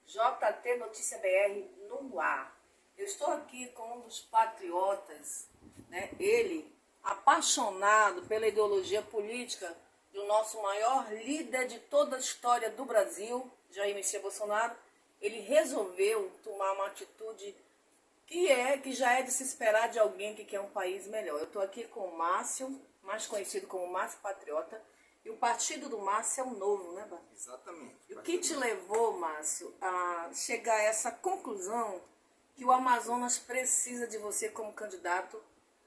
JT Notícia BR no ar. Eu estou aqui com um dos patriotas, né? Ele, apaixonado pela ideologia política do nosso maior líder de toda a história do Brasil, Jair Messias Bolsonaro. Ele resolveu tomar uma atitude que já é de se esperar de alguém que quer um país melhor. Eu estou aqui com o Márcio, mais conhecido como Márcio Patriota, e o partido do Márcio é o Novo, né, Bárbara? Exatamente. E o que te levou, Márcio, a chegar a essa conclusão que o Amazonas precisa de você como candidato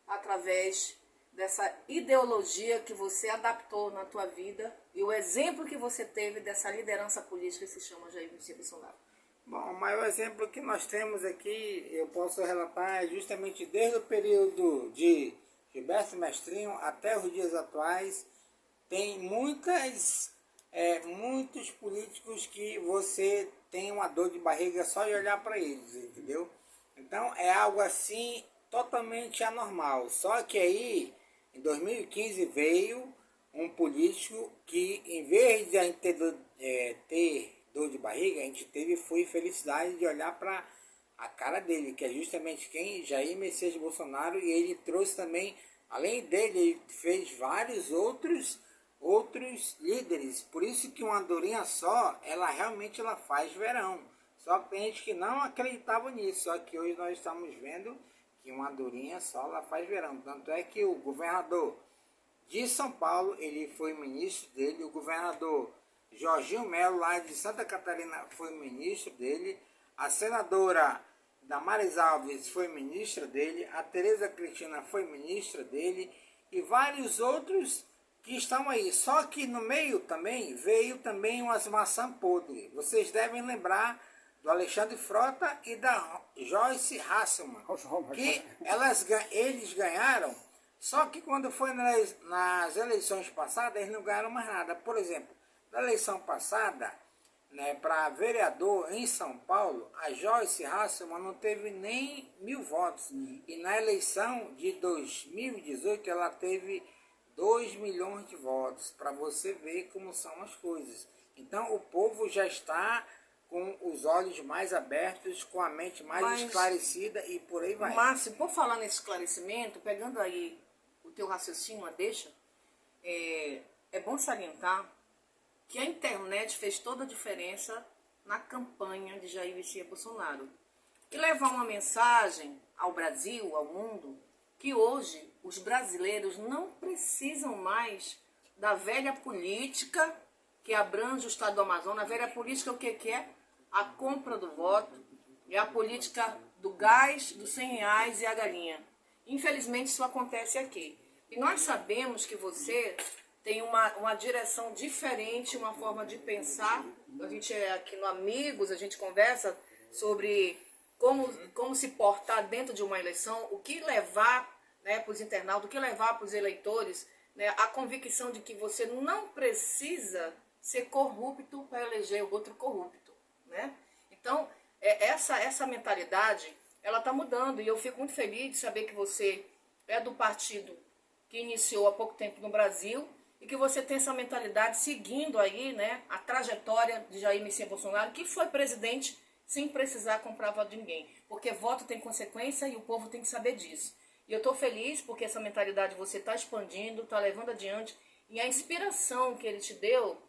através dessa ideologia que você adaptou na tua vida e o exemplo que você teve dessa liderança política que se chama Jair Messias Bolsonaro? Bom, o maior exemplo que nós temos aqui, eu posso relatar, é justamente desde o período de Gilberto Mestrinho até os dias atuais. Tem muitos políticos que você tem uma dor de barriga só de olhar para eles, entendeu? Então é algo assim totalmente anormal. Só que aí, em 2015, veio um político que, em vez de a gente ter dor de barriga, a gente foi felicidade de olhar para a cara dele, que é justamente quem? Jair Messias Bolsonaro. E ele trouxe também, além dele, ele fez vários outros líderes. Por isso que uma andorinha só, ela realmente faz verão. Só que tem gente que não acreditava nisso. Só que hoje nós estamos vendo que uma andorinha só, ela faz verão. Tanto é que o governador de São Paulo, ele foi ministro dele. O governador Jorginho Melo, lá de Santa Catarina, foi ministro dele. A senadora Damares Alves foi ministra dele. A Tereza Cristina foi ministra dele. E vários outros que estão aí. Só que no meio também veio também umas maçãs podres. Vocês devem lembrar do Alexandre Frota e da Joyce Hasselmann, que eles ganharam. Só que quando foi nas eleições passadas, eles não ganharam mais nada. Por exemplo, na eleição passada, né, para vereador em São Paulo, a Joyce Hasselmann não teve nem 1.000 votos. E na eleição de 2018, ela teve 2 milhões de votos, para você ver como são as coisas. Então o povo já está com os olhos mais abertos, com a mente mais esclarecida e por aí vai. Márcio, por falar nesse esclarecimento, pegando aí o teu raciocínio, a deixa, é bom salientar que a internet fez toda a diferença na campanha de Jair Messias Bolsonaro. E levar uma mensagem ao Brasil, ao mundo, que hoje os brasileiros não precisam mais da velha política que abrange o estado do Amazonas. A velha política, o que é? A compra do voto, é a política do gás, dos R$100 e a galinha. Infelizmente isso acontece aqui. E nós sabemos que você tem uma direção diferente, uma forma de pensar. A gente é aqui no Amigos, a gente conversa sobre como se portar dentro de uma eleição, o que levar, né, para os internautas, o que levar para os eleitores, né, a convicção de que você não precisa ser corrupto para eleger outro corrupto, né? Então, essa mentalidade, ela está mudando, e eu fico muito feliz de saber que você é do partido que iniciou há pouco tempo no Brasil, e que você tem essa mentalidade seguindo aí, né, a trajetória de Jair Messias Bolsonaro, que foi presidente sem precisar comprar voto de ninguém. Porque voto tem consequência e o povo tem que saber disso. E eu estou feliz porque essa mentalidade você está expandindo, está levando adiante. E a inspiração que ele te deu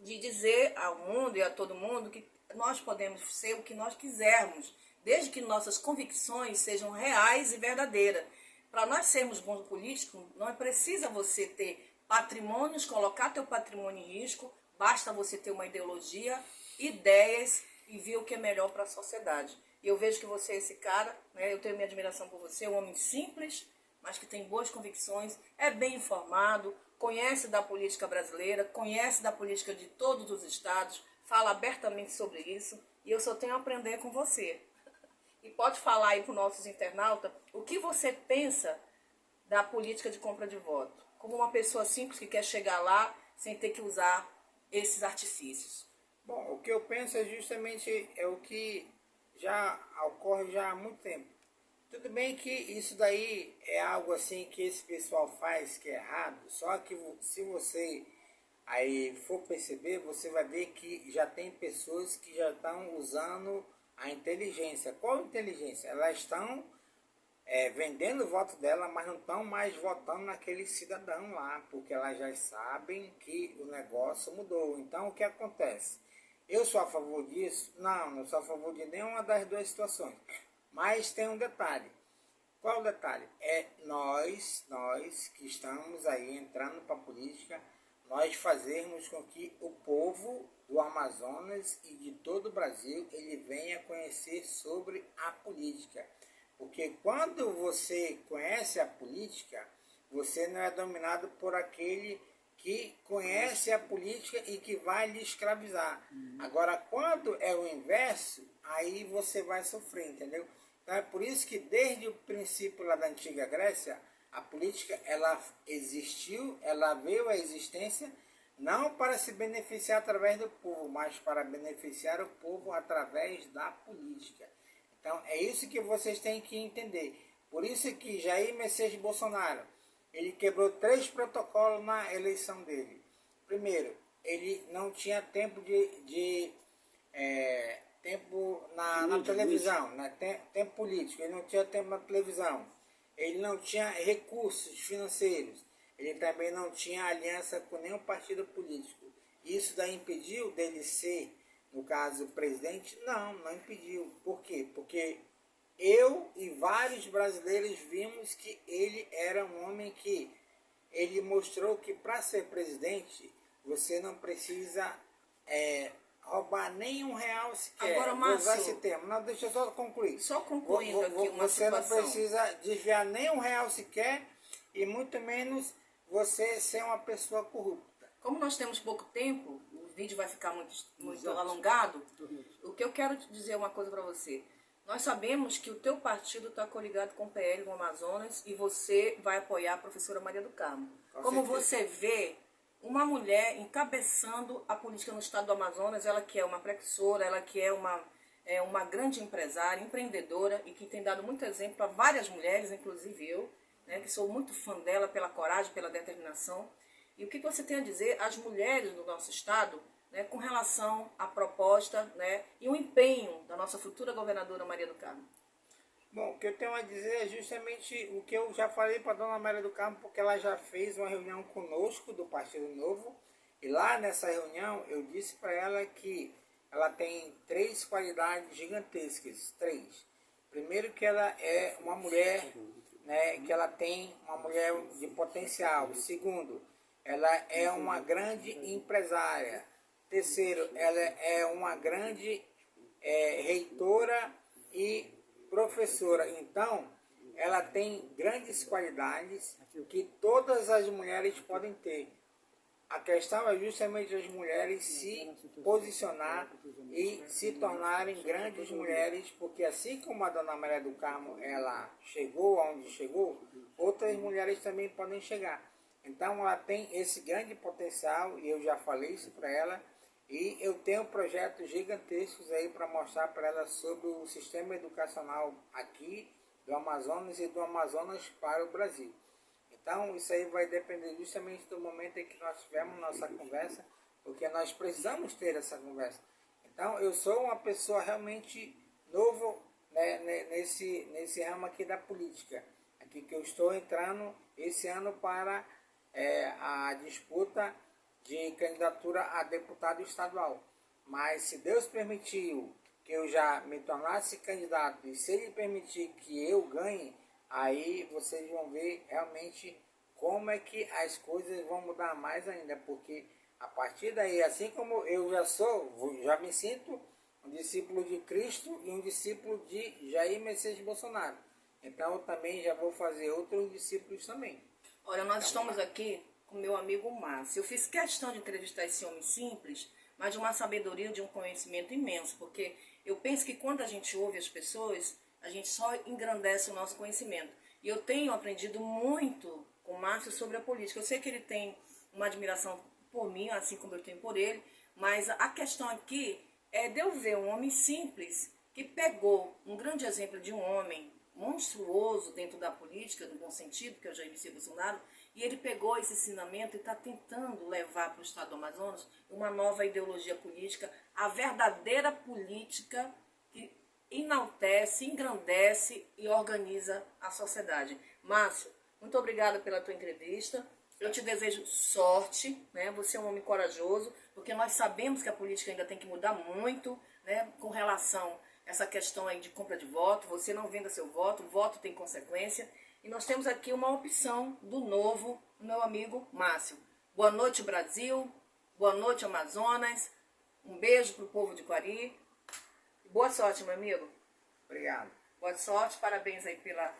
de dizer ao mundo e a todo mundo que nós podemos ser o que nós quisermos, desde que nossas convicções sejam reais e verdadeiras. Para nós sermos bons políticos, não precisa você ter patrimônios, colocar teu patrimônio em risco, basta você ter uma ideologia, ideias e ver o que é melhor para a sociedade. E eu vejo que você é esse cara, né? Eu tenho minha admiração por você, um homem simples, mas que tem boas convicções, é bem informado, conhece da política brasileira, conhece da política de todos os estados, fala abertamente sobre isso, e eu só tenho a aprender com você. E pode falar aí para os nossos internautas o que você pensa da política de compra de voto, como uma pessoa simples que quer chegar lá sem ter que usar esses artifícios. Bom, o que eu penso é justamente o que já ocorre já há muito tempo. Tudo bem que isso daí é algo assim que esse pessoal faz que é errado, só que se você aí for perceber, você vai ver que já tem pessoas que já estão usando a inteligência. Qual inteligência? Elas estão vendendo o voto dela, mas não estão mais votando naquele cidadão lá, porque elas já sabem que o negócio mudou. Então, o que acontece? Eu sou a favor disso? Não sou a favor de nenhuma das duas situações. Mas tem um detalhe. Qual o detalhe? É nós que estamos aí entrando para a política, nós fazermos com que o povo do Amazonas e de todo o Brasil, ele venha conhecer sobre a política. Porque quando você conhece a política, você não é dominado por aquele que conhece a política e que vai lhe escravizar. Agora, quando é o inverso, aí você vai sofrer, entendeu? Então é por isso que desde o princípio lá da antiga Grécia, a política ela existiu, ela veio à existência, não para se beneficiar através do povo, mas para beneficiar o povo através da política. Então, é isso que vocês têm que entender. Por isso que Jair Messias Bolsonaro, ele quebrou 3 protocolos na eleição dele. Primeiro, ele não tinha tempo tempo na televisão, tempo político. Ele não tinha tempo na televisão. Ele não tinha recursos financeiros. Ele também não tinha aliança com nenhum partido político. Isso daí impediu dele ser, no caso, presidente? Não impediu. Por quê? Porque eu e vários brasileiros vimos que ele era um homem que ele mostrou que para ser presidente você não precisa roubar nem R$1 sequer. Agora, Márcio, vou usar esse termo. Não, deixa eu só concluir. Só concluindo aqui uma você situação. Não precisa desviar nem R$1 sequer e muito menos você ser uma pessoa corrupta. Como nós temos pouco tempo, o vídeo vai ficar muito alongado, o que eu quero te dizer é uma coisa para você. Nós sabemos que o teu partido está coligado com o PL do Amazonas e você vai apoiar a professora Maria do Carmo. Como você vê uma mulher encabeçando a política no estado do Amazonas, ela que é uma precursora, ela que é uma grande empresária, empreendedora e que tem dado muito exemplo a várias mulheres, inclusive eu, né, que sou muito fã dela pela coragem, pela determinação. E o que você tem a dizer às mulheres do nosso estado, né, com relação à proposta, né, e o empenho da nossa futura governadora Maria do Carmo? Bom, o que eu tenho a dizer é justamente o que eu já falei para a dona Maria do Carmo, porque ela já fez uma reunião conosco do Partido Novo, e lá nessa reunião eu disse para ela que ela tem 3 qualidades gigantescas, 3. Primeiro, que ela é uma mulher, né, que ela tem uma mulher de potencial. Segundo, ela é uma grande empresária. Terceiro, ela é uma grande reitora e professora. Então, ela tem grandes qualidades que todas as mulheres podem ter. A questão é justamente as mulheres se posicionar e se tornarem grandes mulheres, porque assim como a dona Maria do Carmo, ela chegou onde chegou, outras mulheres também podem chegar. Então ela tem esse grande potencial e eu já falei isso para ela. E eu tenho projetos gigantescos aí para mostrar para ela sobre o sistema educacional aqui do Amazonas e do Amazonas para o Brasil. Então isso aí vai depender justamente do momento em que nós tivermos nossa conversa, porque nós precisamos ter essa conversa. Então eu sou uma pessoa realmente novo, né, nesse ramo aqui da política, aqui que eu estou entrando esse ano para a disputa de candidatura a deputado estadual. Mas se Deus permitiu que eu já me tornasse candidato e se Ele permitir que eu ganhe, aí vocês vão ver realmente como é que as coisas vão mudar mais ainda, porque a partir daí, assim como eu já me sinto um discípulo de Cristo e um discípulo de Jair Messias Bolsonaro. Então eu também já vou fazer outros discípulos também. Olha, nós estamos aqui com meu amigo Márcio. Eu fiz questão de entrevistar esse homem simples, mas de uma sabedoria, de um conhecimento imenso, porque eu penso que quando a gente ouve as pessoas, a gente só engrandece o nosso conhecimento. E eu tenho aprendido muito com o Márcio sobre a política. Eu sei que ele tem uma admiração por mim, assim como eu tenho por ele, mas a questão aqui é de eu ver um homem simples que pegou um grande exemplo de um homem monstruoso dentro da política, no bom sentido, que é o Jair Messias Bolsonaro, E ele pegou esse ensinamento e está tentando levar para o estado do Amazonas uma nova ideologia política, a verdadeira política que enaltece, engrandece e organiza a sociedade. Márcio, muito obrigada pela tua entrevista. Eu te desejo sorte, né? Você é um homem corajoso, porque nós sabemos que a política ainda tem que mudar muito, né? Com relação a essa questão aí de compra de voto. Você não venda seu voto, o voto tem consequência. E nós temos aqui uma opção do novo, meu amigo Márcio. Boa noite, Brasil. Boa noite, Amazonas. Um beijo pro povo de Quari. Boa sorte, meu amigo. Obrigado. Boa sorte, parabéns aí pela